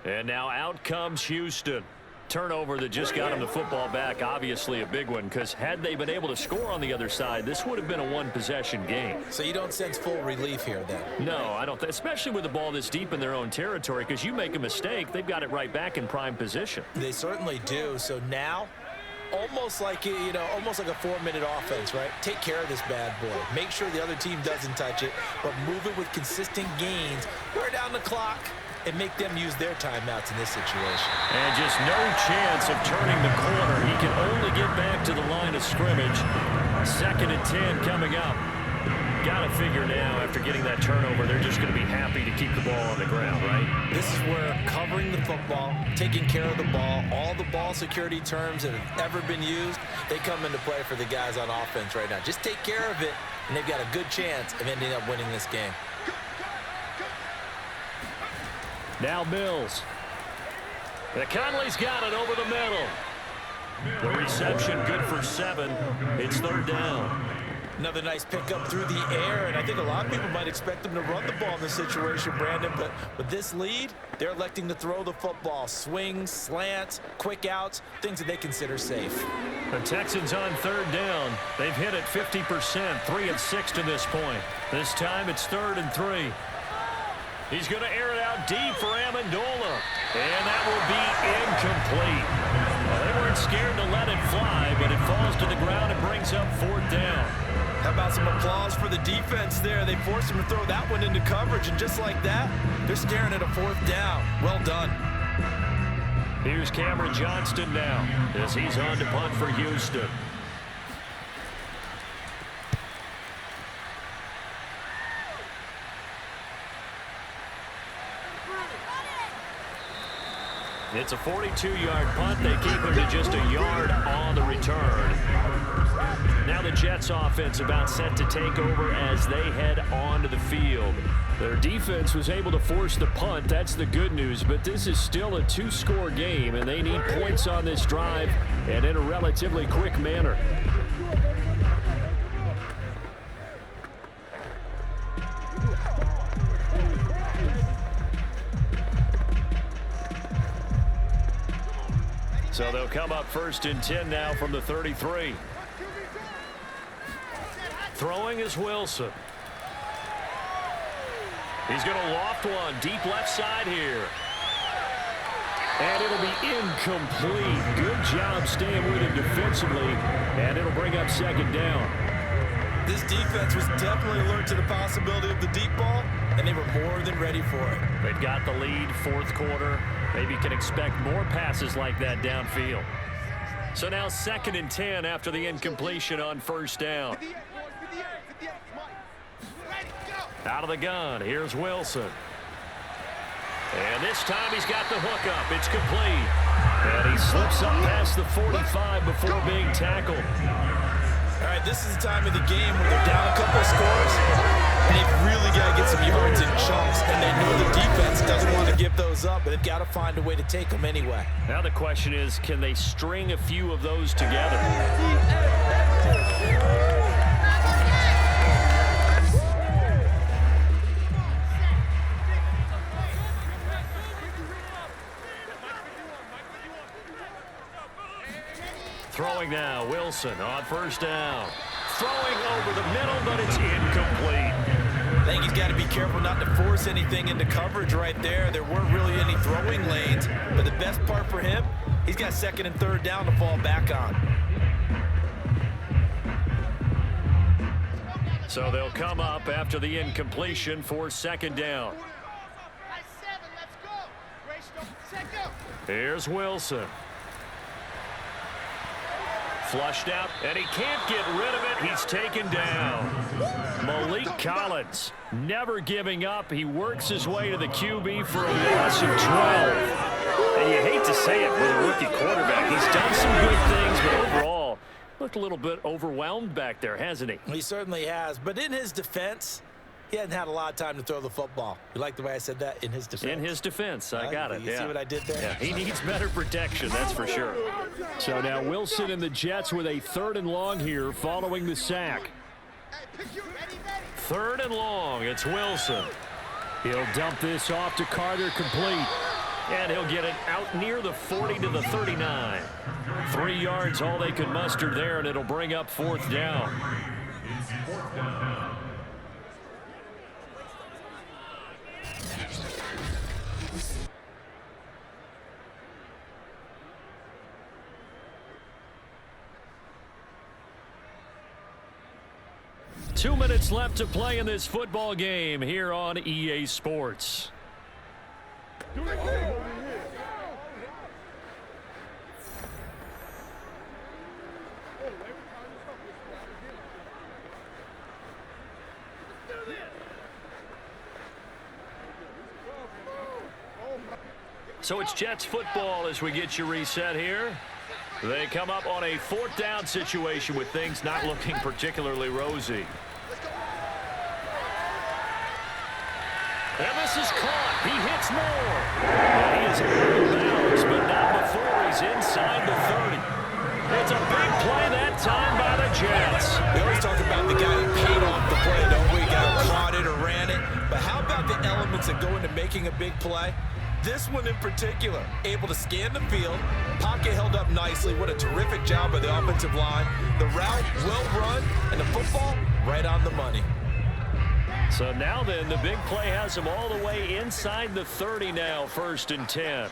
And now out comes Houston. Turnover that just got them the football back, obviously a big one, because had they been able to score on the other side, this would have been a one-possession game. So you don't sense full relief here then? No, I don't, especially with the ball this deep in their own territory, because you make a mistake, they've got it right back in prime position. They certainly do. So now, almost like, almost like a 4-minute offense, right? Take care of this bad boy. Make sure the other team doesn't touch it, but move it with consistent gains. Wear down the clock and make them use their timeouts in this situation. And just no chance of turning the corner. He can only get back to the line of scrimmage. 2nd and 10 coming up. Got to figure now, after getting that turnover, they're just going to be happy to keep the ball on the ground, right? This is where covering the football, taking care of the ball, all the ball security terms that have ever been used, they come into play for the guys on offense right now. Just take care of it, and they've got a good chance of ending up winning this game. Now Mills. The Conley's got it over the middle. The reception good for 7. It's 3rd down. Another nice pickup through the air, and I think a lot of people might expect them to run the ball in this situation, Brandon, but with this lead, they're electing to throw the football. Swings, slants, quick outs, things that they consider safe. The Texans on 3rd down. They've hit it 50%, 3 of 6 to this point. This time it's 3rd and 3. He's going to air it out deep for Amendola. And that will be incomplete. Well, they weren't scared to let it fly, but it falls to the ground and brings up 4th down. How about some applause for the defense there? They forced him to throw that one into coverage, and just like that, they're staring at a 4th down. Well done. Here's Cameron Johnston now as he's on to punt for Houston. It's a 42-yard punt. They keep him to just a yard on the return. Now the Jets offense about set to take over as they head onto the field. Their defense was able to force the punt. That's the good news, but this is still a 2-score game, and they need points on this drive and in a relatively quick manner. So they'll come up 1st and 10 now from the 33. Throwing is Wilson. He's going to loft one deep left side here. And it'll be incomplete. Good job staying with him defensively. And it'll bring up 2nd down. This defense was definitely alert to the possibility of the deep ball, and they were more than ready for it. They've got the lead, 4th quarter. Maybe can expect more passes like that downfield. So now 2nd and 10 after the incompletion on 1st down. Out of the gun, here's Wilson. And this time he's got the hook up. It's complete. And he slips up past the 45 before being tackled. All right, this is the time of the game where they're down a couple of scores, and they've really got to get some yards in chunks, and they know the defense doesn't want to give those up, but they've got to find a way to take them anyway. Now the question is, can they string a few of those together? Throwing now, Wilson on 1st down. Throwing over the middle, but it's incomplete. I think he's got to be careful not to force anything into coverage right there. There weren't really any throwing lanes, but the best part for him, he's got 2nd and 3rd down to fall back on. So they'll come up after the incompletion for 2nd down. Here's Wilson. Flushed out, and he can't get rid of it. He's taken down. Malik Collins never giving up. He works his way to the QB for a loss of 12. And you hate to say it with a rookie quarterback. He's done some good things, but overall, looked a little bit overwhelmed back there, hasn't he? He certainly has, but in his defense, he hasn't had a lot of time to throw the football. You like the way I said that? In his defense. In his defense. I got it. You see what I did there? Yeah, he needs better protection, that's for sure. So now Wilson and the Jets with a 3rd and long here following the sack. 3rd and long. It's Wilson. He'll dump this off to Carter, complete. And he'll get it out near the 40 to the 39. 3 yards, all they could muster there, and it'll bring up 4th down. 2 minutes left to play in this football game here on EA Sports. So it's Jets football as we get you reset here. They come up on a 4th down situation with things not looking particularly rosy. And this is caught. He hits more. And he is out of bounds, but not before he's inside the 30. It's a big play that time by the Jets. We always talk about the guy who paid off the play, don't we? Guy who caught it or ran it. But how about the elements that go into making a big play? This one in particular, able to scan the field, pocket held up nicely. What a terrific job by the offensive line. The route well run, and the football right on the money. So now then, the big play has him all the way inside the 30 now, 1st and 10.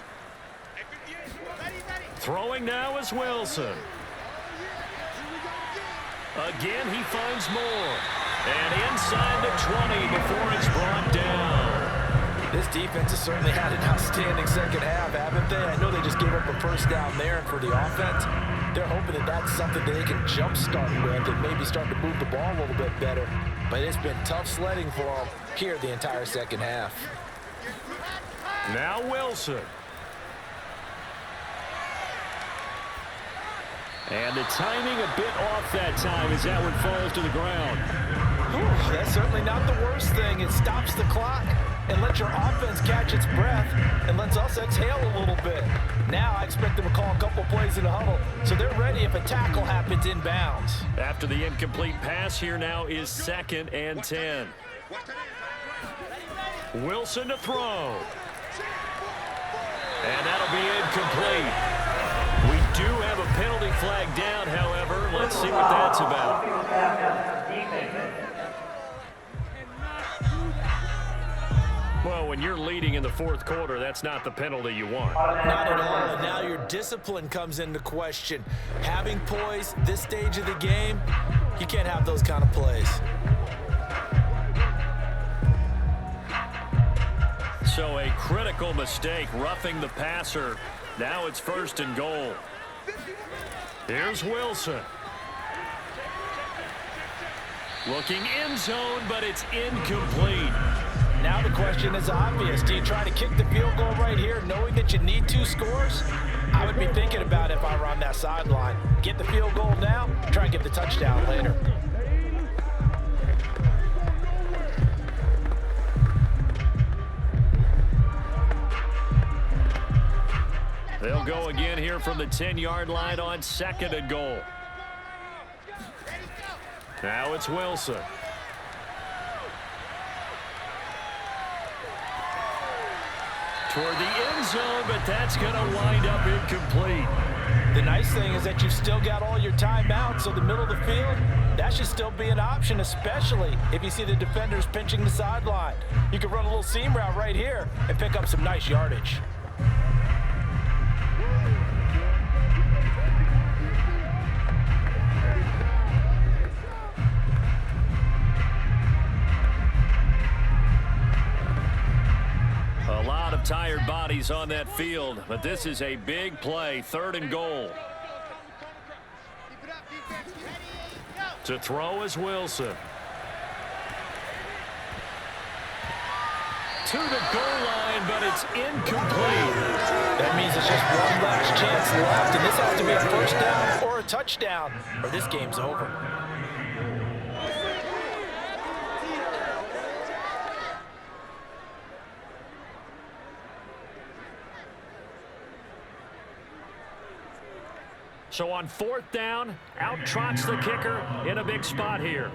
Throwing now is Wilson. Again, he finds more. And inside the 20 before it's brought down. This defense has certainly had an outstanding second half, haven't they? I know they just gave up a 1st down there, and for the offense, they're hoping that that's something that they can jumpstart with and maybe start to move the ball a little bit better. But it's been tough sledding for them here the entire second half. Now Wilson. And the timing a bit off that time as that one falls to the ground. Whew, that's certainly not the worst thing. It stops the clock and lets your offense catch its breath and lets us exhale a little bit. Now I expect them to call a couple plays in the huddle, so they're ready if a tackle happens inbounds. After the incomplete pass, here now is 2nd and 10. Wilson to throw. And that'll be incomplete. We do have a penalty flag down, however. Let's see what that's about. Well, when you're leading in the 4th quarter, that's not the penalty you want. Not at all. And now your discipline comes into question. Having poise this stage of the game, you can't have those kind of plays. So a critical mistake, roughing the passer. Now it's 1st and goal. Here's Wilson. Looking end zone, but it's incomplete. Now the question is obvious. Do you try to kick the field goal right here knowing that you need 2 scores? I would be thinking about it if I were on that sideline. Get the field goal now, try and get the touchdown later. They'll go again here from the 10-yard line on 2nd and goal. Now it's Wilson. Toward the end zone, but that's going to wind up incomplete. The nice thing is that you've still got all your timeouts, so the middle of the field, that should still be an option, especially if you see the defenders pinching the sideline. You can run a little seam route right here and pick up some nice yardage. A lot of tired bodies on that field, but this is a big play, 3rd and goal. To throw is Wilson. To the goal line, but it's incomplete. That means it's just one last chance left, and this has to be a 1st down or a touchdown, or this game's over. So on 4th down, out trots the kicker in a big spot here.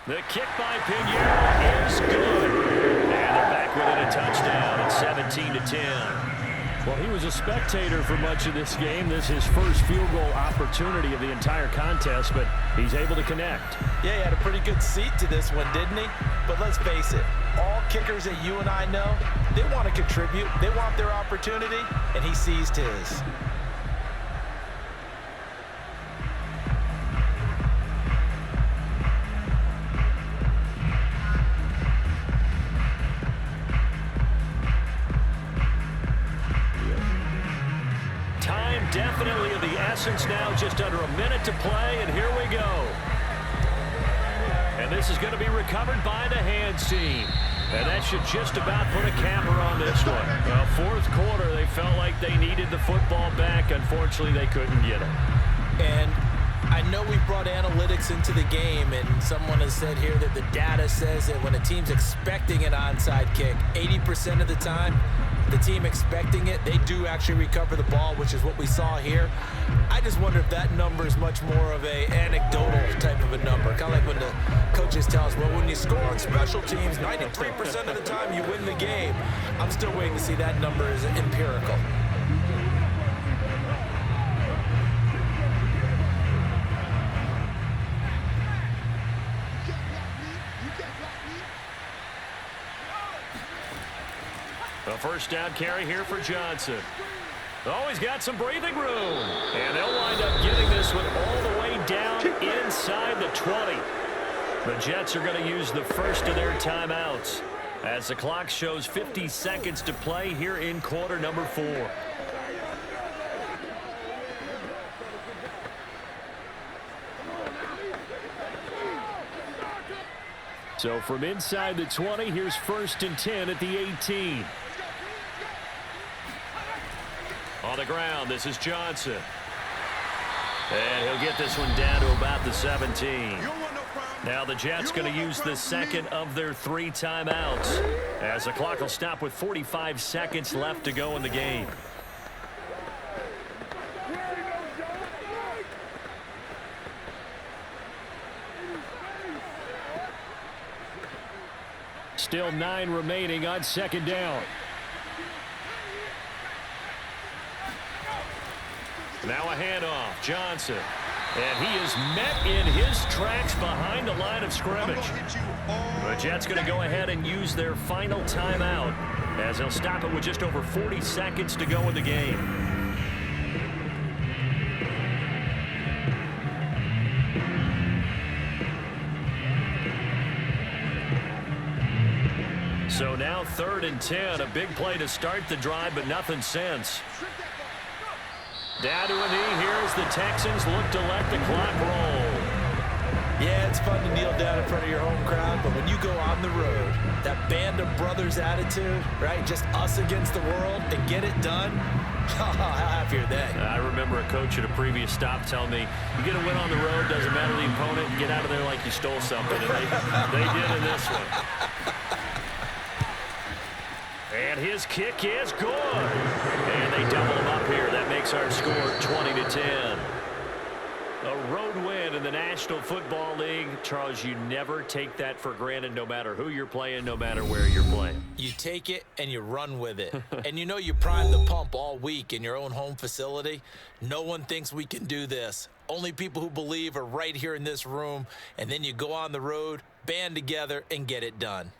The kick by Pinheiro is good. And they're back within a touchdown at 17-10. Well, he was a spectator for much of this game. This is his first field goal opportunity of the entire contest, but he's able to connect. Yeah, he had a pretty good seat to this one, didn't he? But let's face it, all kickers that you and I know, they want to contribute. They want their opportunity, and he seized his. Definitely of the essence now, just under a minute to play, and here we go. And this is going to be recovered by the hands team. And that should just about put a capper on this one. Well, fourth quarter, they felt like they needed the football back. Unfortunately, they couldn't get it. And I know we brought analytics into the game, and someone has said here that the data says that when a team's expecting an onside kick, 80% of the time, the team expecting it, they do actually recover the ball, which is what we saw here. I just wonder if that number is much more of a anecdotal type of a number. Kind of like when the coaches tell us, well, when you score on special teams, 93% of the time you win the game. I'm still waiting to see that number as empirical. A first down carry here for Johnson. Oh, he's got some breathing room. And they'll wind up getting this one all the way down inside the 20. The Jets are going to use the first of their timeouts as the clock shows 50 seconds to play here in quarter number 4. So from inside the 20, here's 1st and 10 at the 18. On the ground, this is Johnson. And he'll get this one down to about the 17. Now the Jets going to use the second of their 3 timeouts as the clock will stop with 45 seconds left to go in the game. Still 9 remaining on 2nd down. Now a handoff, Johnson. And he is met in his tracks behind the line of scrimmage. The Jets going to go ahead and use their final timeout as they'll stop it with just over 40 seconds to go in the game. So now 3rd and 10, a big play to start the drive, but nothing since. Down to a knee here as the Texans look to let the clock roll. Yeah, it's fun to kneel down in front of your home crowd, but when you go on the road, that band of brothers attitude, right, just us against the world, and get it done, how happy are they? I remember a coach at a previous stop telling me, you get a win on the road, doesn't matter the opponent, get out of there like you stole something, and they did in this one. And his kick is good. And they double him up here. That makes our score 20-10. A road win in the National Football League. Charles, you never take that for granted no matter who you're playing, no matter where you're playing. You take it and you run with it. And you know you prime the pump all week in your own home facility. No one thinks we can do this. Only people who believe are right here in this room. And then you go on the road, band together, and get it done.